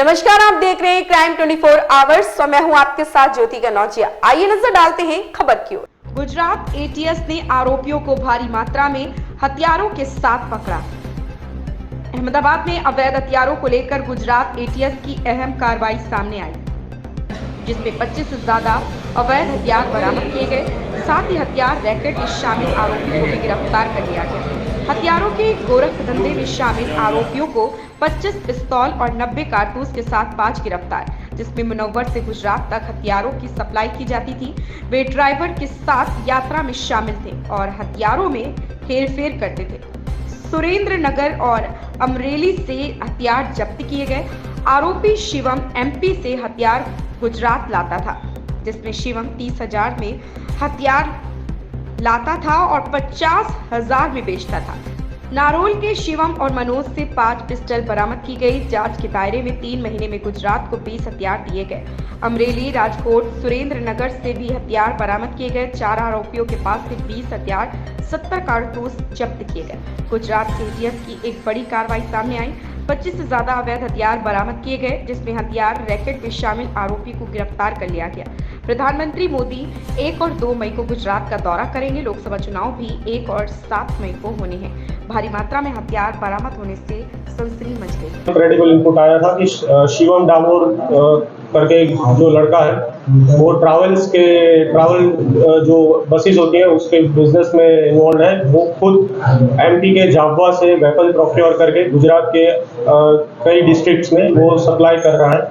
नमस्कार, आप देख रहे हैं क्राइम 24 आवर्स और मैं हूं आपके साथ ज्योति कनौजिया। आइए नजर डालते हैं खबर की ओर। गुजरात एटीएस ने आरोपियों को भारी मात्रा में हथियारों के साथ पकड़ा। अहमदाबाद में अवैध हथियारों को लेकर गुजरात एटीएस की अहम कार्रवाई सामने आई, जिसमें 25 से ज्यादा अवैध हथियार बरामद किए गए। साथ ही हथियार रैकेट में शामिल आरोपियों को भी गिरफ्तार कर लिया गया। हथियारों के गोरख धंधे में शामिल आरोपियों को 25 पिस्तौल और 90 कारतूस के साथ 5 गिरफ्तार, जिसमें मुनव्वर से गुजरात तक हथियारों की सप्लाई की जाती थी। वे ड्राइवर के साथ यात्रा में शामिल थे और हथियारों में हेरफेर करते थे। सुरेंद्र नगर और अमरेली से हथियार जब्त किए गए। आरोपी शिवम एमपी से हथियार गुजरात लाता था, जिसमें शिवम 30,000 में हथियार लाता था और 50,000 में बेचता था। नारोल के शिवम और मनोज से 5 पिस्टल बरामद की गई। जांच के दायरे में 3 महीने में गुजरात को 20 हथियार दिए गए। अमरेली, राजकोट, सुरेंद्र नगर से भी हथियार बरामद किए गए। 4 आरोपियों के पास से 20 हथियार, 70 कारतूस जब्त किए गए। गुजरात से एटीएस की एक बड़ी कार्रवाई सामने आई। 25 से ज्यादा अवैध हथियार बरामद किए गए, जिसमें हथियार रैकेट में शामिल आरोपी को गिरफ्तार कर लिया गया। प्रधानमंत्री मोदी 1 और 2 मई को गुजरात का दौरा करेंगे। लोकसभा चुनाव भी 1 और 7 मई को होने हैं। भारी मात्रा में हथियार बरामद होने से सनसनी मच गई। क्रेडिबल इनपुट आया था कि शिवम डामोर करके जो लड़का है वो ट्रैवल जो बसेस होती हैं उसके बिजनेस में इन्वॉल्व है। वो खुद एमपी के जाबवा से वेपन प्रोक्योर करके गुजरात के कई डिस्ट्रिक्ट्स में वो सप्लाई कर रहा है।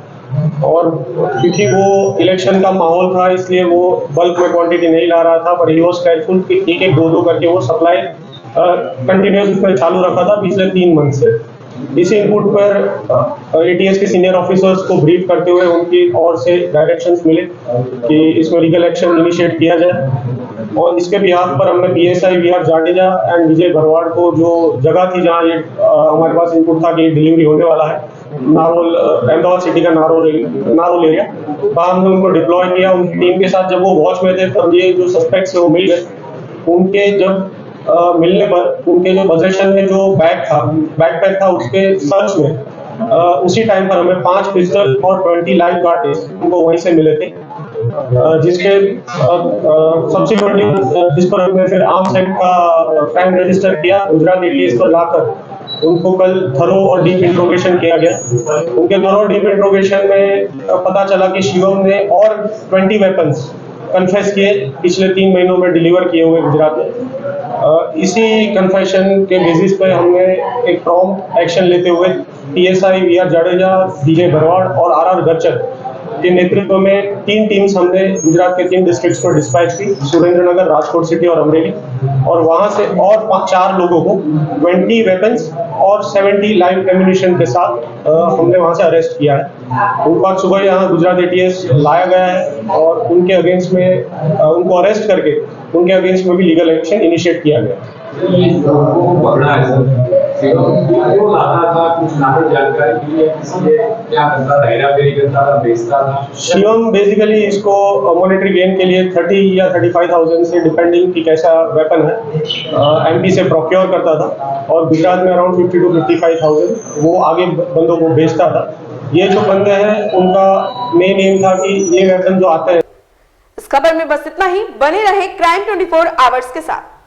और क्योंकि वो इलेक्शन का माहौल था इसलिए वो बल्क में क्वांटिटी नहीं ला रहा था, पर ही वॉज केयरफुल कि एक दो करके वो सप्लाई कंटिन्यूस में चालू रखा था पिछले 3 मंथ से। इसी इनपुट पर एटीएस के सीनियर ऑफिसर्स को ब्रीफ करते हुए उनकी ओर से डायरेक्शंस मिले कि इसमें लीगल एक्शन इनिशिएट किया जाए। और इसके बिहाफ पर हमने पीएसआई वीआर जाडेजा एंड विजय भरवाड़ को जो जगह थी जहां ये हमारे पास इनपुट था कि डिलीवरी होने वाला है, नारोल, अहमदाबाद सिटी का नारोल एरिया, वहां हमने उनको डिप्लॉय किया। उनकी टीम के साथ जब वो वॉच में थे तब ये जो सस्पेक्ट्स है वो मिल गए। उनके जब मिलने पर उनके जो पोजीशन में जो बैकपैक था उसके सर्च में उसी टाइम पर हमें 5 पिस्टल और 20 लाइव कार्टेज उनको वहीं से मिले थे, जिसके सब्सिक्वेंटली जिस पर हमने फिर आर्म्स एक्ट का क्राइम रजिस्टर किया। गुजरात एटीएस पर लाकर उनको कल थरो और डीप इंट्रोगेशन किया गया। उनके थरो और डीप इंट्रोगेशन में पता चला कि शिवम ने और 20 वेपन्स कन्फेस किए पिछले 3 महीनों में डिलीवर किए हुए गुजरात में। इसी कन्फेशन के बेसिस पे हमने एक प्रॉम्प्ट एक्शन लेते हुए पीएसआई वीआर जाडेजा, विजय भरवाड़ और आरआर गच्चर के नेतृत्व में 3 टीम्स हमने गुजरात के 3 डिस्ट्रिक्ट्स को डिस्पैच की, सुरेंद्र नगर, राजकोट सिटी और अमरेली। और वहां से और 4 लोगों को 20 वेपन्स और 70 लाइव एम्यूनिशन के साथ हमने वहां से अरेस्ट किया है। उनको आज सुबह यहाँ गुजरात एटीएस लाया गया है और उनके अगेंस्ट में उनको अरेस्ट करके उनके अगेंस्ट में भी लीगल एक्शन इनिशिएट किया गया। शिवम बेसिकली इसको मॉनेटरी गेन के लिए 30 या 35,000 से डिपेंडिंग कि कैसा वेपन है एमपी से प्रोक्योर करता था और गुजरात में अराउंड 50 to 55,000 वो आगे बंदों को बेचता था। ये जो बंदे हैं उनका मेन एम था कि ये वेपन जो आते हैं। इस खबर में बस इतना ही। बने रहे क्राइम 24 आवर्स के साथ।